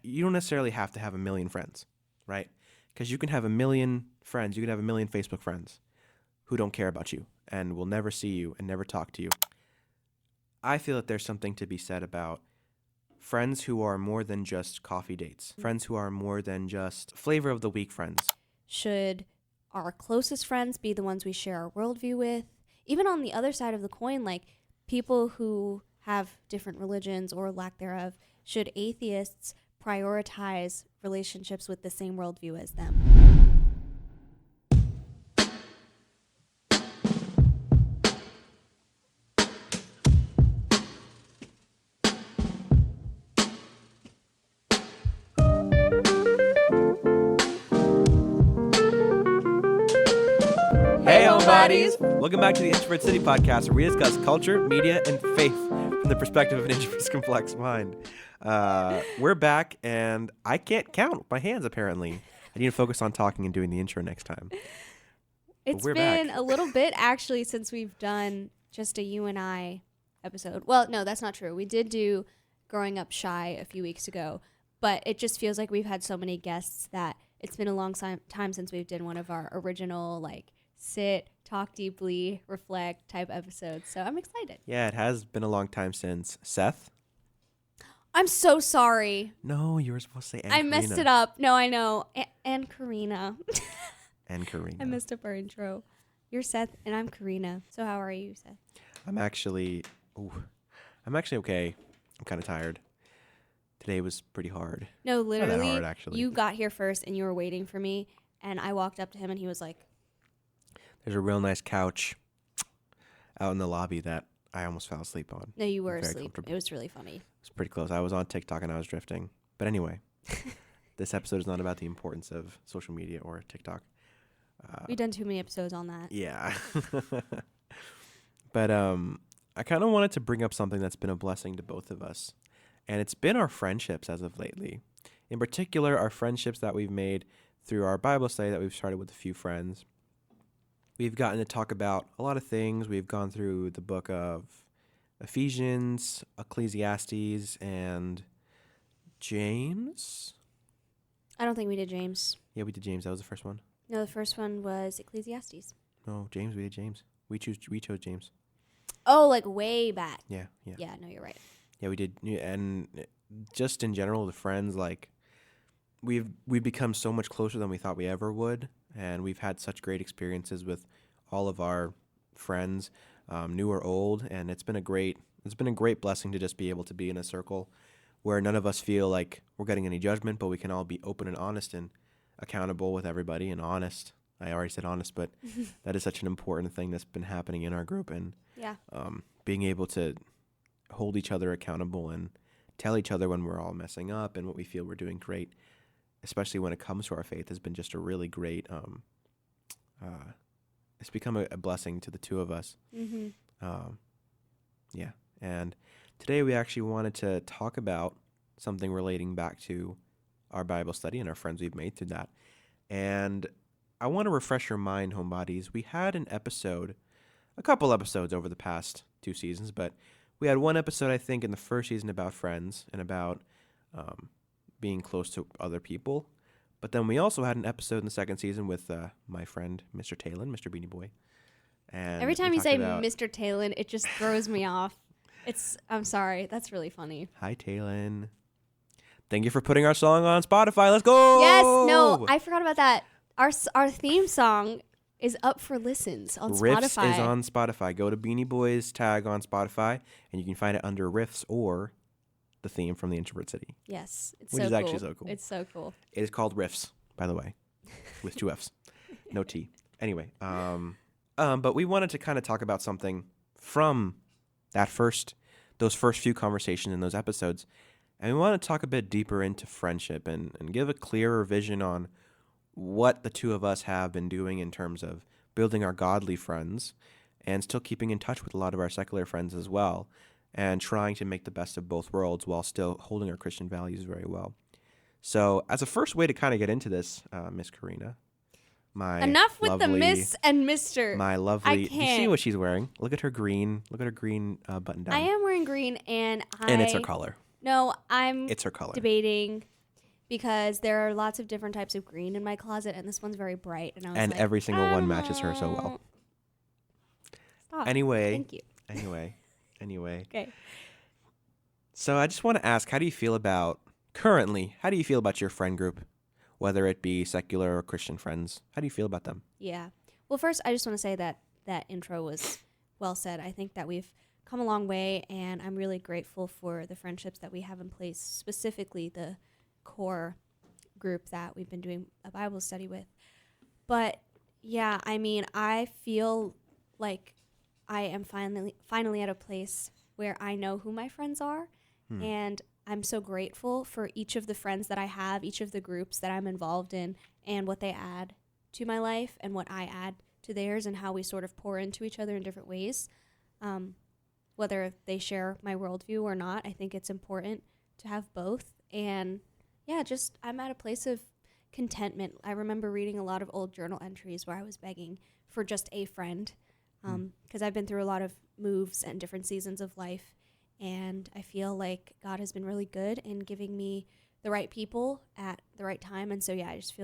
you don't necessarily have to have a million friends, right? Because you can have a million friends, you can have a million Facebook friends who don't care about you and will never see you and never talk to you. I feel that there's something to be said about friends who are more than just coffee dates, friends who are more than just flavor of the week friends. Should our closest friends be the ones we share our worldview with? Even on the other side of the coin, like people who have different religions or lack thereof, should atheists prioritize relationships with the same worldview as them? Hey, homebodies! Welcome back to the Introvert City podcast, where we discuss culture, media, and faith from the perspective of an introvert's complex mind. We're back, and I can't count with my hands, apparently. I need to focus on talking and doing the intro next time. It's been a little bit, actually, since we've done just a you and I episode. Well, no, that's not true. We did do Growing Up Shy a few weeks ago, but it just feels like we've had so many guests that it's been a long time since we've done one of our original, like, sit, talk deeply, reflect type episodes. So I'm excited. Yeah, it has been a long time since. Seth? I'm so sorry. No, you were supposed to say I messed it up. No, I know. And Carina. And Carina. I messed up our intro. You're Seth, and I'm Carina. So how are you, Seth? I'm actually okay. I'm kind of tired. Today was pretty hard. No, literally, not that hard, actually. You got here first, and you were waiting for me, and I walked up to him, and he was like, there's a real nice couch out in the lobby that I almost fell asleep on. no, you were asleep. It was really funny. It was pretty close. I was on TikTok and I was drifting. But anyway, this episode is not about the importance of social media or TikTok. We've done too many episodes on that. Yeah. But I kind of wanted to bring up something that's been a blessing to both of us. And it's been our friendships as of lately. In particular, our friendships that we've made through our Bible study that we've started with a few friends. We've gotten to talk about a lot of things. We've gone through the book of Ephesians, Ecclesiastes, and James. I don't think we did James. Yeah, we did James. That was the first one. No, the first one was Ecclesiastes. No, James. We did James. We chose James. Oh, like way back. Yeah. Yeah, no, you're right. Yeah, we did. And just in general, the friends, like, we've become so much closer than we thought we ever would. And we've had such great experiences with all of our friends, new or old, and it's been a great blessing to just be able to be in a circle where none of us feel like we're getting any judgment, but we can all be open and honest and accountable with everybody and honest. I already said honest, but that is such an important thing that's been happening in our group, and yeah, being able to hold each other accountable and tell each other when we're all messing up and what we feel we're doing great, especially when it comes to our faith, has been just a really great, it's become a blessing to the two of us. Mm-hmm. Yeah. And today we actually wanted to talk about something relating back to our Bible study and our friends we've made through that. And I want to refresh your mind, homebodies. We had a couple episodes over the past 2 seasons, but we had one episode, I think, in the first season about friends and about being close to other people. But then we also had an episode in the second season with my friend, Mr. Talon, Mr. Beanie Boy. And every time you say Mr. Talon, it just throws me off. I'm sorry. That's really funny. Hi, Talon. Thank you for putting our song on Spotify. Let's go. Yes. No, I forgot about that. Our theme song is up for listens on Riffs Spotify. is on Spotify. Go to Beanie Boy's tag on Spotify, and you can find it under Riffs or the theme from the Introvert City. Yes, it's which so is cool. Actually so cool. It's so cool. It is called Riffs, by the way, with 2 Fs, no T. Anyway, but we wanted to kind of talk about something from those first few conversations in those episodes, and we want to talk a bit deeper into friendship and give a clearer vision on what the two of us have been doing in terms of building our godly friends and still keeping in touch with a lot of our secular friends as well, and trying to make the best of both worlds while still holding our Christian values very well. So as a first way to kind of get into this, Miss Carina, Enough with the Miss and Mr. My lovely, do you see what she's wearing? Look at her green button down. I am wearing green, and it's her color. No, I'm It's her color. debating because there are lots of different types of green in my closet, and this one's very bright. And I was And like, every single one matches her so well. Stop. Anyway. Thank you. Anyway. Okay. So I just want to ask, how do you feel about your friend group, whether it be secular or Christian friends? How do you feel about them? Yeah. Well, first, I just want to say that intro was well said. I think that we've come a long way, and I'm really grateful for the friendships that we have in place, specifically the core group that we've been doing a Bible study with. But yeah, I mean, I feel like I am finally at a place where I know who my friends are, and I'm so grateful for each of the friends that I have, each of the groups that I'm involved in, and what they add to my life and what I add to theirs, and how we sort of pour into each other in different ways. Whether they share my worldview or not, I think it's important to have both. And yeah, just I'm at a place of contentment. I remember reading a lot of old journal entries where I was begging for just a friend, because I've been through a lot of moves and different seasons of life, and I feel like God has been really good in giving me the right people at the right time. And so yeah, I just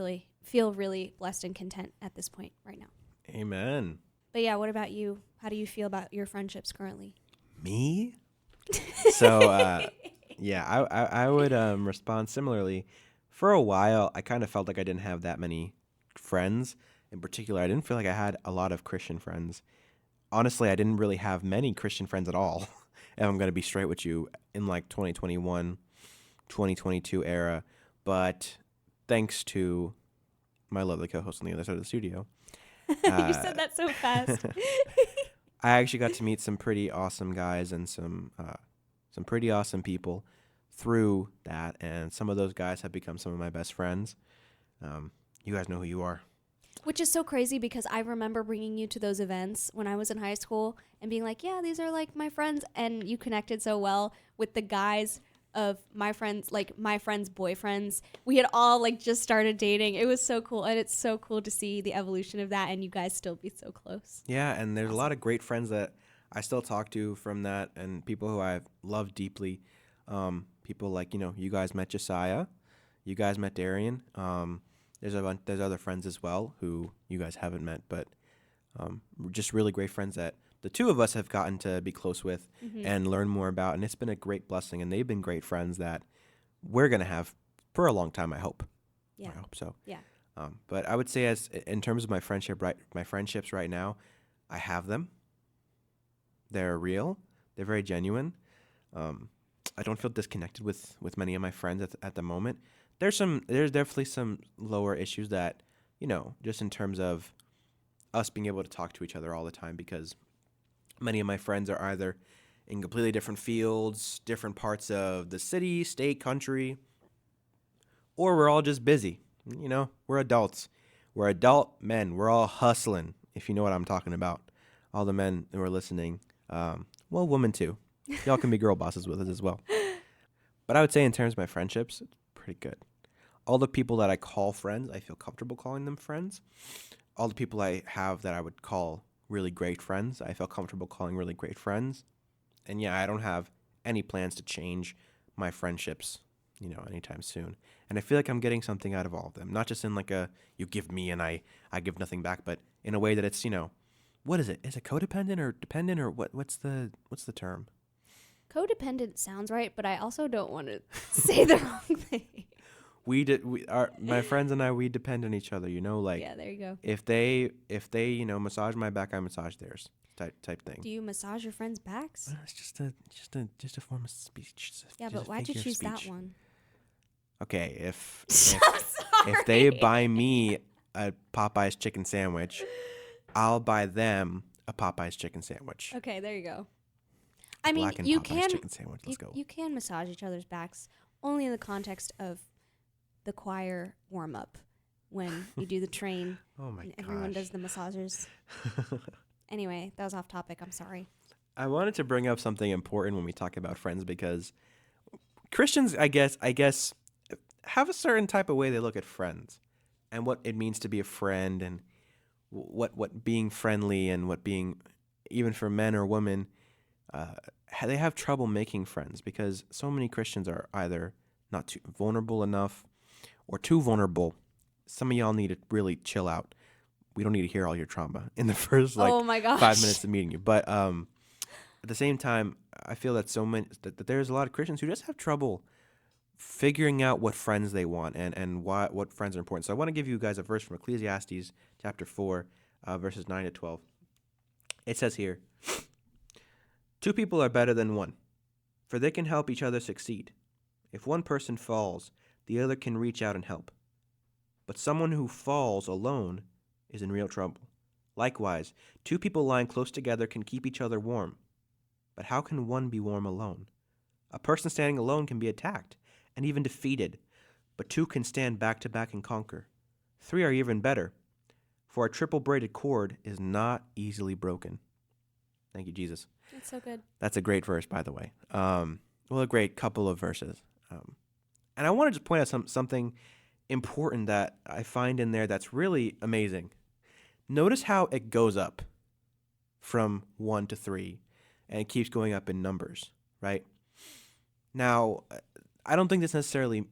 feel really blessed and content at this point right now. Amen. But yeah, what about you? How do you feel about your friendships currently? Me? So, yeah, I would respond similarly. For a while, I kind of felt like I didn't have that many friends. In particular, I didn't feel like I had a lot of Christian friends. Honestly, I didn't really have many Christian friends at all. If I'm going to be straight with you, in like 2021, 2022 era. But thanks to my lovely co-host on the other side of the studio. You said that so fast. I actually got to meet some pretty awesome guys and some pretty awesome people through that, and some of those guys have become some of my best friends. You guys know who you are. Which is so crazy, because I remember bringing you to those events when I was in high school and being like, yeah, these are like my friends, and you connected so well with the guys of my friends, like my friends' boyfriends. We had all like just started dating. It was so cool, and it's so cool to see the evolution of that, and you guys still be so close. Yeah, and there's a lot of great friends that I still talk to from that, and people who I've loved deeply. People like, you guys met Josiah, you guys met Darian. There's other friends as well who you guys haven't met, but just really great friends that the two of us have gotten to be close with and learn more about, and it's been a great blessing, and they've been great friends that we're going to have for a long time, I hope. Yeah. I hope so. Yeah. But I would say, as in terms of my friendships right now, I have them. They're real. They're very genuine. I don't feel disconnected with many of my friends at the moment. There's definitely some lower issues that, just in terms of us being able to talk to each other all the time, because many of my friends are either in completely different fields, different parts of the city, state, country, or we're all just busy. We're adults. We're adult men. We're all hustling, if you know what I'm talking about. All the men who are listening, women too. Y'all can be girl bosses with us as well. But I would say in terms of my friendships, it's pretty good. All the people that I call friends, I feel comfortable calling them friends. All the people I have that I would call really great friends, I feel comfortable calling really great friends. And yeah, I don't have any plans to change my friendships, anytime soon. And I feel like I'm getting something out of all of them. Not just in like a, you give me and I give nothing back, but in a way that it's, what is it? Is it codependent or dependent, or what's the term? Codependent sounds right, but I also don't want to say the wrong thing. My friends and I, we depend on each other, like, yeah, there you go. If they massage my back, I massage theirs, type thing. Do you massage your friends' backs? It's just a form of speech. Yeah, but why'd you choose that one? Okay, if they buy me a Popeye's chicken sandwich, I'll buy them a Popeye's chicken sandwich. Okay, there you go. I mean, you can chicken sandwich. Let's go. You can massage each other's backs only in the context of the choir warm up when you do the train. Oh my and gosh. Everyone does the massages. Anyway, that was off topic. I'm sorry. I wanted to bring up something important when we talk about friends, because Christians, I guess, have a certain type of way they look at friends and what it means to be a friend, and what being friendly and what being, even for men or women, they have trouble making friends because so many Christians are either not too vulnerable enough, or too vulnerable. Some of y'all need to really chill out. We don't need to hear all your trauma in the first Oh my gosh. 5 minutes of meeting you. But at the same time, I feel that that there's a lot of Christians who just have trouble figuring out what friends they want and what friends are important. So I want to give you guys a verse from Ecclesiastes chapter 4, verses 9 to 12. It says here, 2 people are better than one, for they can help each other succeed. If one person falls, the other can reach out and help. But someone who falls alone is in real trouble. Likewise, 2 people lying close together can keep each other warm. But how can one be warm alone? A person standing alone can be attacked and even defeated, but 2 can stand back to back and conquer. 3 are even better, for a triple braided cord is not easily broken. Thank you, Jesus. That's so good. That's a great verse, by the way. A great couple of verses. And I wanted to point out something important that I find in there that's really amazing. Notice how it goes up from 1 to 3, and it keeps going up in numbers, right? Now, I don't think this necessarily...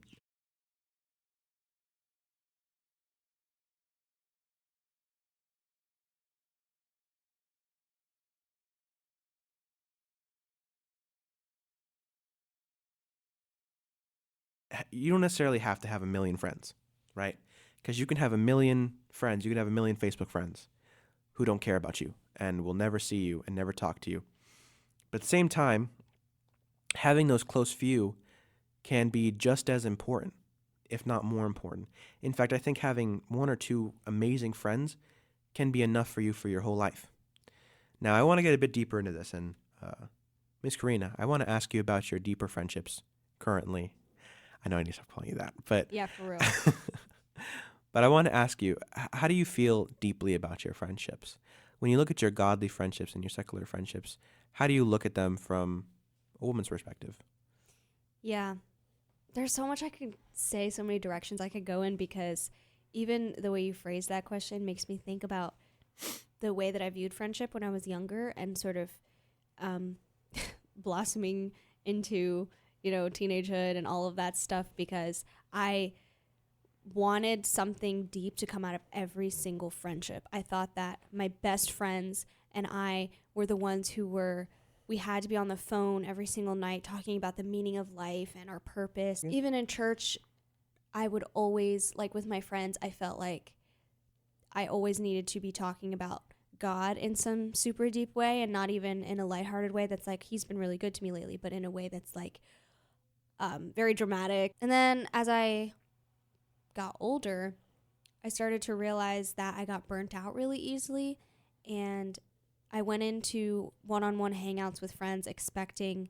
You don't necessarily have to have a million friends, right? Because you can have a million friends, you can have a million Facebook friends who don't care about you and will never see you and never talk to you. But at the same time, having those close few can be just as important, if not more important. In fact, I think having 1 or 2 amazing friends can be enough for you for your whole life. Now, I want to get a bit deeper into this, and Miss Carina, I want to ask you about your deeper friendships currently. I know I need to stop calling you that, but yeah, for real. But I want to ask you, how do you feel deeply about your friendships? When you look at your godly friendships and your secular friendships, how do you look at them from a woman's perspective? Yeah. There's so much I could say, so many directions I could go in, because even the way you phrase that question makes me think about the way that I viewed friendship when I was younger and sort of blossoming into, teenagehood and all of that stuff, because I wanted something deep to come out of every single friendship. I thought that my best friends and I were the ones we had to be on the phone every single night talking about the meaning of life and our purpose. Mm-hmm. Even in church, I would always, with my friends, I felt like I always needed to be talking about God in some super deep way, and not even in a lighthearted way that's like, he's been really good to me lately, but in a way that's very dramatic. And then as I got older, I started to realize that I got burnt out really easily, and I went into one-on-one hangouts with friends expecting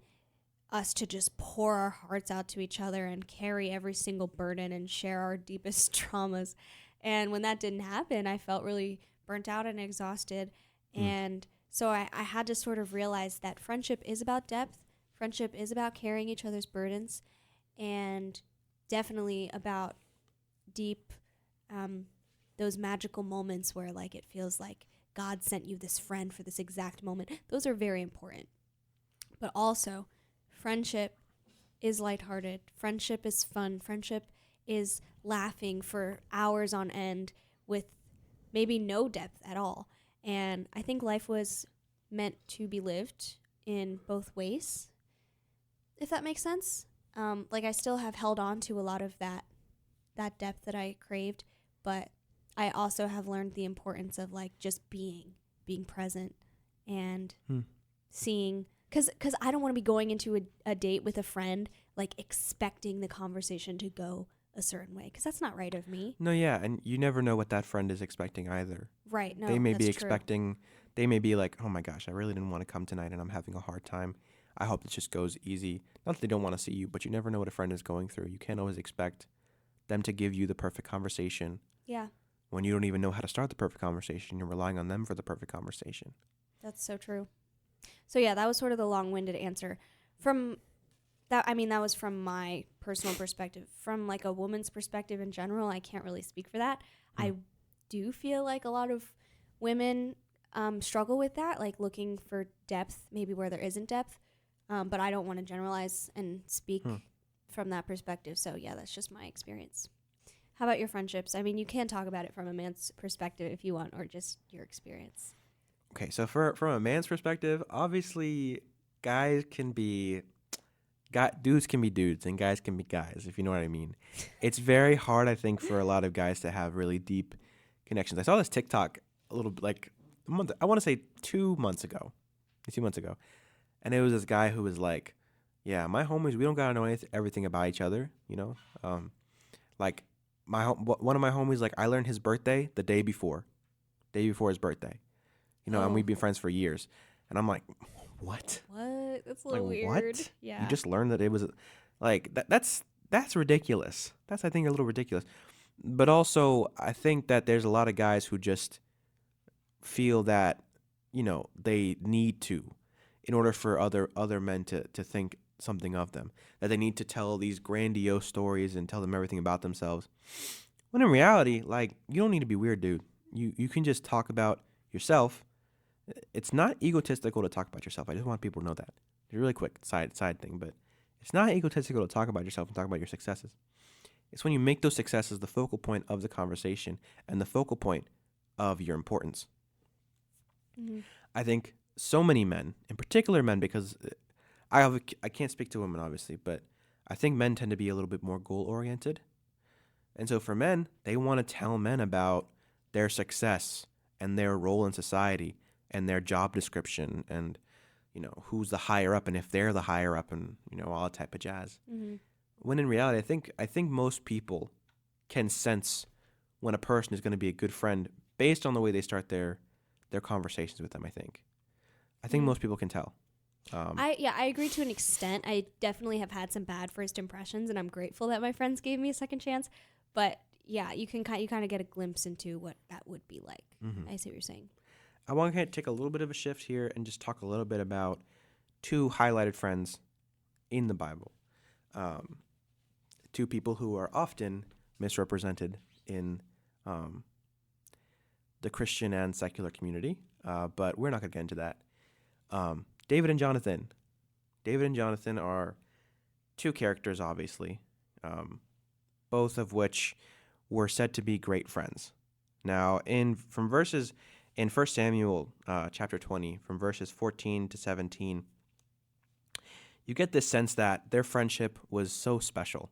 us to just pour our hearts out to each other and carry every single burden and share our deepest traumas. And when that didn't happen, I felt really burnt out and exhausted. And so I had to sort of realize that friendship is about depth. Friendship is about carrying each other's burdens, and definitely about deep, those magical moments where it feels like God sent you this friend for this exact moment. Those are very important. But also, friendship is lighthearted. Friendship is fun. Friendship is laughing for hours on end with maybe no depth at all. And I think life was meant to be lived in both ways, if that makes sense. I still have held on to a lot of that depth that I craved, but I also have learned the importance of just being present and seeing, because I don't want to be going into a date with a friend expecting the conversation to go a certain way, because that's not right of me. No, yeah, and you never know what that friend is expecting either. Right. No, they may be that's expecting, true. They may be like, oh my gosh, I really didn't want to come tonight and I'm having a hard time. I hope it just goes easy. Not that they don't want to see you, but you never know what a friend is going through. You can't always expect them to give you the perfect conversation. Yeah. When you don't even know how to start the perfect conversation, you're relying on them for the perfect conversation. That's so true. So yeah, that was sort of the long-winded answer. From that, that was from my personal perspective. From a woman's perspective in general, I can't really speak for that. I do feel like a lot of women struggle with that, looking for depth, maybe where there isn't depth. But I don't want to generalize and speak from that perspective. So yeah, that's just my experience. How about your friendships? I mean, you can talk about it from a man's perspective if you want, or just your experience. Okay, so from a man's perspective, obviously, guys can be dudes can be dudes and guys can be guys, if you know what I mean. It's very hard, I think, for a lot of guys to have really deep connections. I saw this TikTok a little like a month, I want to say 2 months ago, and it was this guy who was like, "Yeah, my homies, we don't gotta know everything about each other, you know. Like one of my homies, like I learned his birthday the day before his birthday, you know, and we've been friends for years, and I'm like, what? What? That's a little Like weird. what? Yeah. You just learned that it was like that's ridiculous. That's I think a little ridiculous. But also I think that there's a lot of guys who just feel that, you know, they need to in order for other men to think something of them. That they need to tell these grandiose stories and tell them everything about themselves. When in reality, like, you don't need to be weird, dude. You can just talk about yourself. It's not egotistical to talk about yourself. I just want people to know that. It's a really quick side thing, but it's not egotistical to talk about yourself and talk about your successes. It's when you make those successes the focal point of the conversation and the focal point of your importance. Mm-hmm. I think so many men, in particular men, because I can't speak to women obviously, but I think men tend to be a little bit more goal oriented. And so for men, they want to tell men about their success and their role in society and their job description and, you know, who's the higher up and if they're the higher up and, you know, all that type of jazz. Mm-hmm. When in reality, I think most people can sense when a person is going to be a good friend based on the way they start their conversations with them. I think most people can tell. I agree to an extent. I definitely have had some bad first impressions, and I'm grateful that my friends gave me a second chance. But yeah, you kind of get a glimpse into what that would be like. Mm-hmm. I see what you're saying. I want to take a little bit of a shift here and just talk a little bit about two highlighted friends in the Bible. Two people who are often misrepresented in the Christian and secular community, but we're not going to get into that. David and Jonathan. David and Jonathan are two characters, obviously, both of which were said to be great friends. Now, from verses in 1 Samuel chapter 20, from verses 14 to 17, you get this sense that their friendship was so special,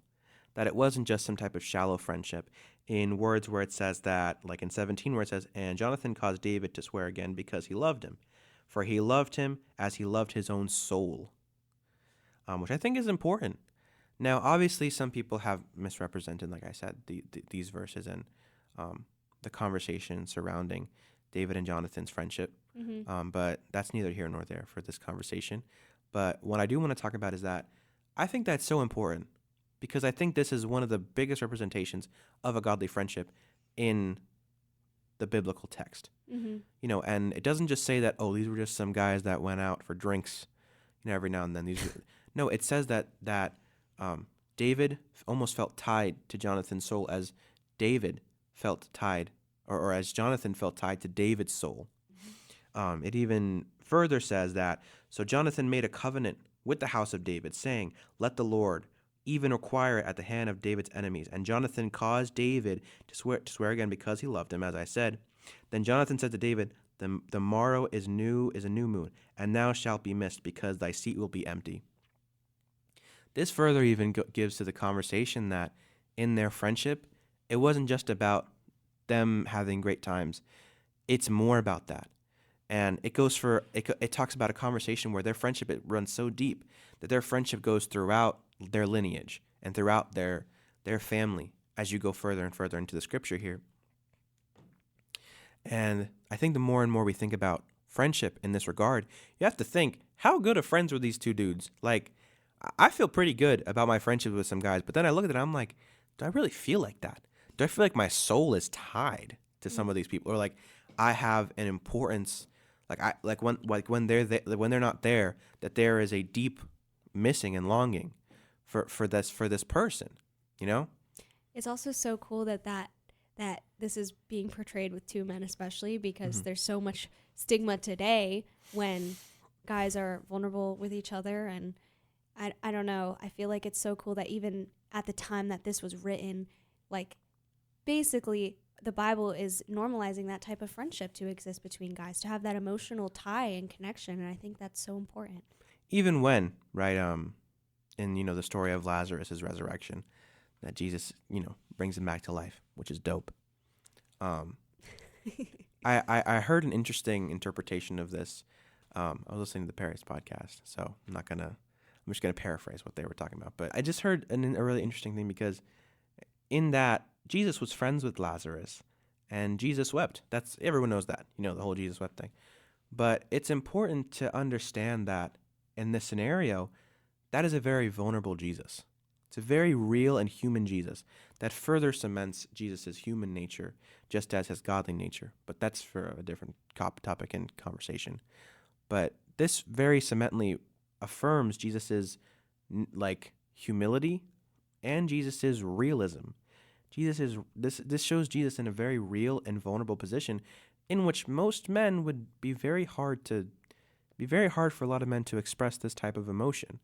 that it wasn't just some type of shallow friendship. In words where it says that, like in 17 where it says, "And Jonathan caused David to swear again because he loved him, for he loved him as he loved his own soul," which I think is important. Now, obviously, some people have misrepresented, like I said, these verses and the conversation surrounding David and Jonathan's friendship. Mm-hmm. But that's neither here nor there for this conversation. But what I do want to talk about is that I think that's so important because I think this is one of the biggest representations of a godly friendship in the biblical text. Mm-hmm. You know, and it doesn't just say that, oh, these were just some guys that went out for drinks, you know, every now and then. No, it says that David almost felt tied to Jonathan's soul as David felt tied, or as Jonathan felt tied to David's soul. It even further says that, so Jonathan made a covenant with the house of David, saying, "Let the Lord even require it at the hand of David's enemies." And Jonathan caused David to swear again because he loved him, as I said. Then Jonathan said to David, the morrow is a new moon, and thou shalt be missed, because thy seat will be empty. This further even gives to the conversation that in their friendship, it wasn't just about them having great times. It's more about that. And it talks about a conversation where their friendship, it runs so deep that their friendship goes throughout their lineage and throughout their family as you go further and further into the scripture here. And I think the more and more we think about friendship in this regard, you have to think, how good of friends were these two dudes? Like, I feel pretty good about my friendship with some guys, but then I look at it and I'm like, do I really feel like that? Do I feel like my soul is tied to some of these people? Or like I have an importance, when they're not there, that there is a deep missing and longing for this person, you know? It's also so cool that this is being portrayed with two men, especially because there's so much stigma today when guys are vulnerable with each other. And I don't know. I feel like it's so cool that even at the time that this was written, like basically the Bible is normalizing that type of friendship to exist between guys, to have that emotional tie and connection. And I think that's so important. Even when, right, in, the story of Lazarus' resurrection, that Jesus, brings him back to life, which is dope. I heard an interesting interpretation of this. I was listening to the Paris podcast, so I'm just gonna paraphrase what they were talking about. But I just heard a really interesting thing, because in that, Jesus was friends with Lazarus, and Jesus wept. Everyone knows that, the whole Jesus wept thing. But it's important to understand that in this scenario, that is a very vulnerable Jesus. It's a very real and human Jesus that further cements Jesus' human nature, just as his godly nature. But that's for a different topic and conversation. But this very cemently affirms Jesus' humility and Jesus' realism. This shows Jesus in a very real and vulnerable position, in which most men would be very hard for a lot of men to express this type of emotion,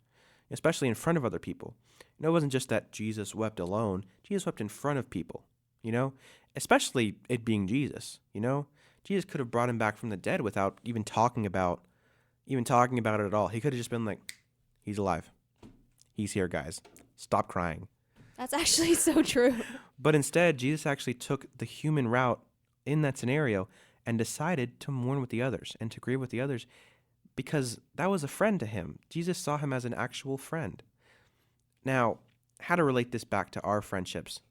especially in front of other people. It wasn't just that Jesus wept alone. Jesus wept in front of people, especially it being Jesus, Jesus could have brought him back from the dead without even talking about it at all. He could have just been like, he's alive. He's here, guys. Stop crying. That's actually so true. But instead, Jesus actually took the human route in that scenario and decided to mourn with the others and to grieve with the others, because that was a friend to him. Jesus saw him as an actual friend. Now, how to relate this back to our friendships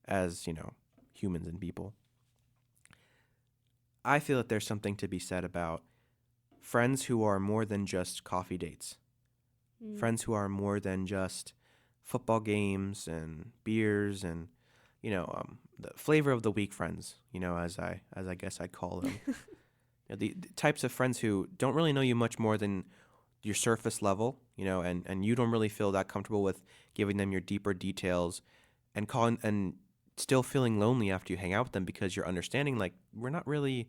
as, humans and people. I feel that there's something to be said about friends who are more than just coffee dates. Friends who are more than just football games and beers and, the flavor of the week friends, as I guess I'd call them. The types of friends who don't really know you much more than your surface level, and you don't really feel that comfortable with giving them your deeper details, and still feeling lonely after you hang out with them, because you're understanding, we're not really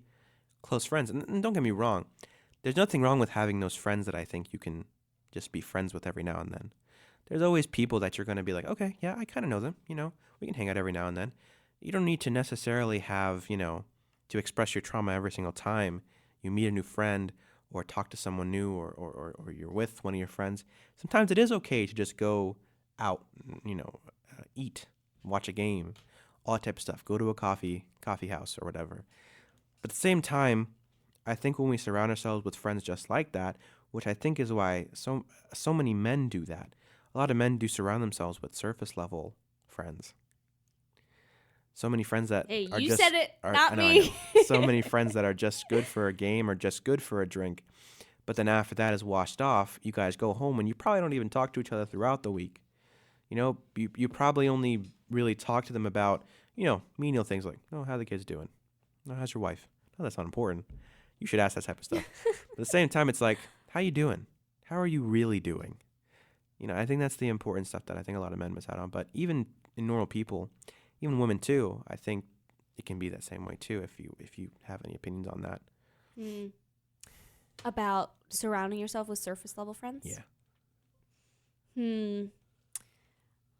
close friends. And don't get me wrong, there's nothing wrong with having those friends that I think you can just be friends with every now and then. There's always people that you're going to be like, okay, yeah, I kind of know them, we can hang out every now and then. You don't need to necessarily have, to express your trauma every single time you meet a new friend or talk to someone new, or you're with one of your friends. Sometimes it is okay to just go out, eat, watch a game, all that type of stuff. Go to a coffee house or whatever. But at the same time, I think when we surround ourselves with friends just like that, which I think is why so many men do that. A lot of men do surround themselves with surface level friends. So many friends that are you just, said it, are, not I know, me. So many friends that are just good for a game or just good for a drink. But then after that is washed off, you guys go home and you probably don't even talk to each other throughout the week. You probably only really talk to them about, menial things like, oh, how are the kids doing? Oh, how's your wife? No, that's not important. You should ask that type of stuff. But at the same time, it's like, how you doing? How are you really doing? I think that's the important stuff that I think a lot of men miss out on. But even in normal people, even women too, I think it can be that same way too, if you have any opinions on that. About surrounding yourself with surface level friends? Yeah.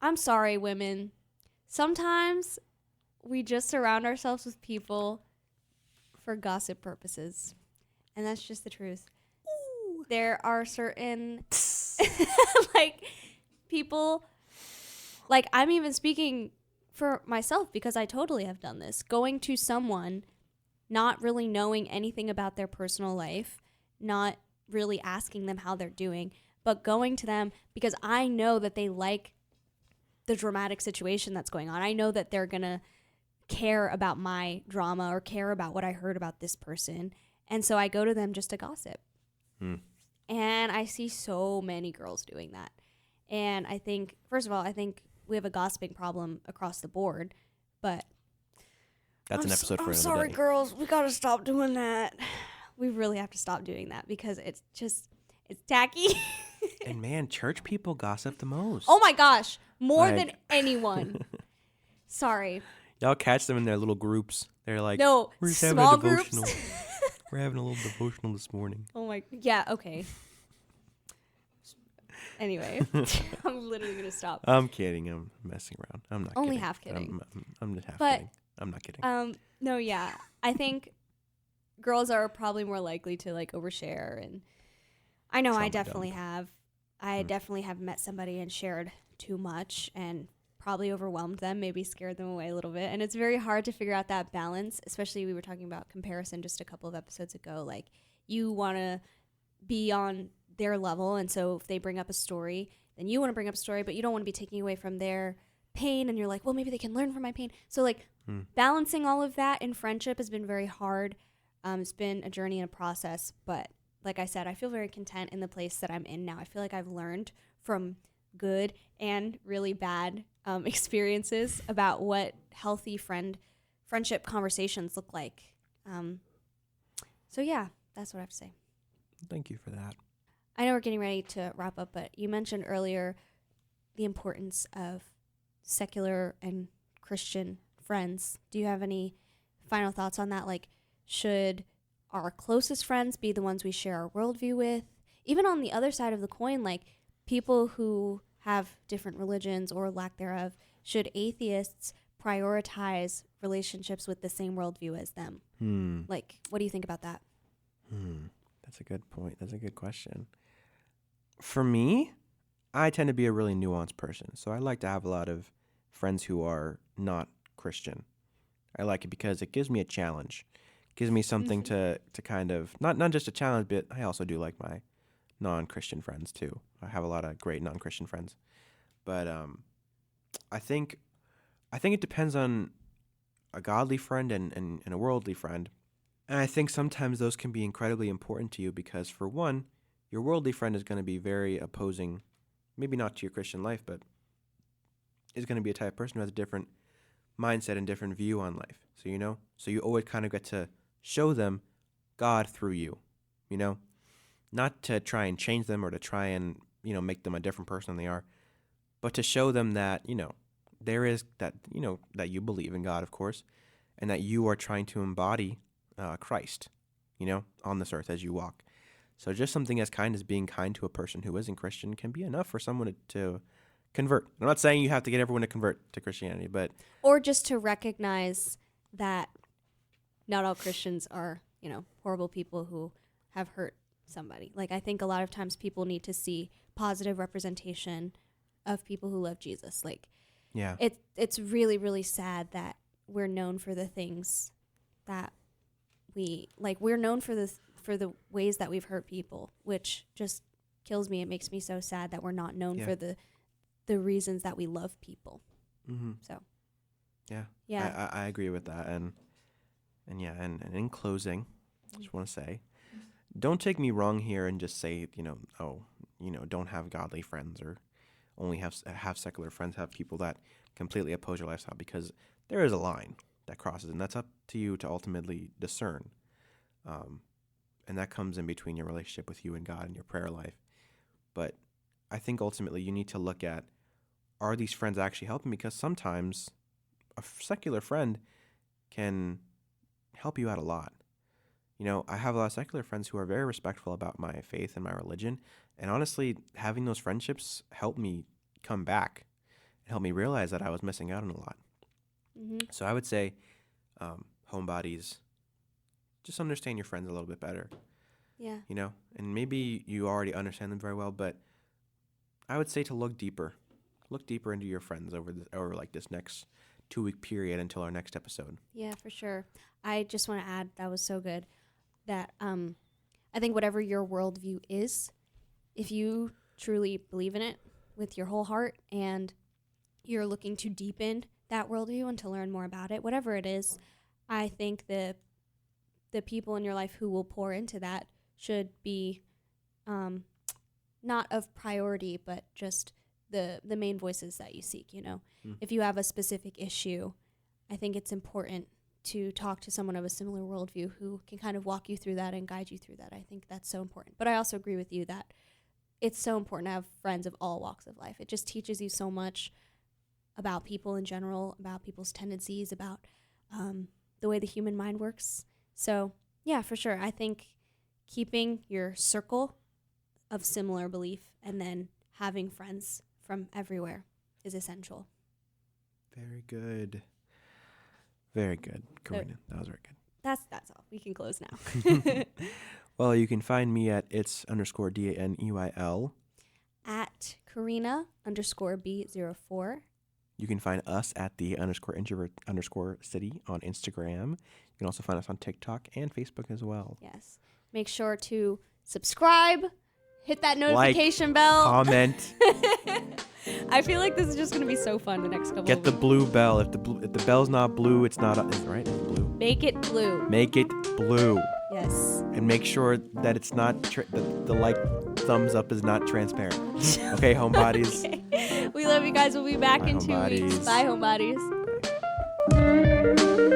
I'm sorry, women. Sometimes we just surround ourselves with people for gossip purposes. And that's just the truth. Ooh. There are certain people, I'm even speaking for myself, because I totally have done this. Going to someone, not really knowing anything about their personal life, not really asking them how they're doing, but going to them because I know that they like the dramatic situation that's going on. I know that they're going to care about my drama or care about what I heard about this person. And so I go to them just to gossip. And I see so many girls doing that. And I think, first of all, we have a gossiping problem across the board, but that's an episode for another day. I'm sorry, girls. We got to stop doing that. We really have to stop doing that, because it's tacky. And man, church people gossip the most. Oh my gosh. More than anyone. Sorry. Y'all catch them in their little groups. They're like, no, we're just small having a devotional. groups. We're having a little devotional this morning. Oh my, yeah, okay. Anyway, I'm literally going to stop. I'm kidding. I'm messing around. I'm not Only kidding. half kidding. I'm just half but kidding. I'm not kidding. No, yeah. I think girls are probably more likely to like overshare, and I know I Trauma definitely dump. have. I definitely have met somebody and shared too much and probably overwhelmed them, maybe scared them away a little bit. And it's very hard to figure out that balance, especially we were talking about comparison just a couple of episodes ago. Like you want to be on their level, and so if they bring up a story, then you want to bring up a story, but you don't want to be taking away from their pain, and you're like, well, maybe they can learn from my pain. So like balancing all of that in friendship has been very hard. It's been a journey and a process, but like I said, I feel very content in the place that I'm in now. I feel like I've learned from good and really bad experiences about what healthy friendship conversations look like. So yeah, that's what I have to say. Thank you for that. I know we're getting ready to wrap up, but you mentioned earlier the importance of secular and Christian friends. Do you have any final thoughts on that? Like, should our closest friends be the ones we share our worldview with? Even on the other side of the coin, like people who have different religions or lack thereof, should atheists prioritize relationships with the same worldview as them? Like, what do you think about that? That's a good point. That's a good question. For me, I tend to be a really nuanced person. So I like to have a lot of friends who are not Christian. I like it because it gives me a challenge. It gives me something to kind of, not just a challenge, but I also do like my non-Christian friends too. I have a lot of great non-Christian friends. But I think it depends on a godly friend and a worldly friend. And I think sometimes those can be incredibly important to you because, for one, your worldly friend is going to be very opposing, maybe not to your Christian life, but is going to be a type of person who has a different mindset and different view on life. So you always kind of get to show them God through you, not to try and change them or to try and, make them a different person than they are, but to show them that, there is that, that you believe in God, of course, and that you are trying to embody Christ, on this earth as you walk. So just something as kind as being kind to a person who isn't Christian can be enough for someone to convert. I'm not saying you have to get everyone to convert to Christianity, but... Or just to recognize that not all Christians are, horrible people who have hurt somebody. Like, I think a lot of times people need to see positive representation of people who love Jesus. Like, yeah, it's really, really sad that we're known for the things that we're known for the ways that we've hurt people, which just kills me. It makes me so sad that we're not known for the reasons that we love people. So yeah, I agree with that. And in closing, I just want to say, don't take me wrong here and just say, don't have godly friends or only have secular friends, have people that completely oppose your lifestyle, because there is a line that crosses, and that's up to you to ultimately discern. And that comes in between your relationship with you and God and your prayer life. But I think ultimately you need to look at, are these friends actually helping? Because sometimes a secular friend can help you out a lot. I have a lot of secular friends who are very respectful about my faith and my religion. And honestly, having those friendships helped me come back and help me realize that I was missing out on a lot. So I would say, homebodies, just understand your friends a little bit better. Yeah. And maybe you already understand them very well, but I would say to look deeper into your friends over like this next 2-week period until our next episode. Yeah, for sure. I just want to add, that was so good, that I think whatever your worldview is, if you truly believe in it with your whole heart and you're looking to deepen that worldview and to learn more about it, whatever it is, I think the people in your life who will pour into that should be not of priority, but just the main voices that you seek. If you have a specific issue, I think it's important to talk to someone of a similar worldview who can kind of walk you through that and guide you through that. I think that's so important. But I also agree with you that it's so important to have friends of all walks of life. It just teaches you so much about people in general, about people's tendencies, about the way the human mind works. So, yeah, for sure. I think keeping your circle of similar belief and then having friends from everywhere is essential. Very good. Very good, Carina. That was very good. That's all. We can close now. Well, you can find me at its_DANEYL. At Carina_B04. You can find us at _introvert_city on Instagram. You can also find us on TikTok and Facebook as well. Yes. Make sure to subscribe, hit that notification bell. Comment. I feel like this is just going to be so fun the next couple Get of the weeks. blue bell. If the bell's not blue, it's not right? Is it blue? Make it blue. Make it blue. Yes. And make sure that it's not the thumbs up is not transparent. Okay, homebodies. Okay. We love you guys. We'll be back Bye, in 2 weeks. homebodies. Bye, homebodies. Bye.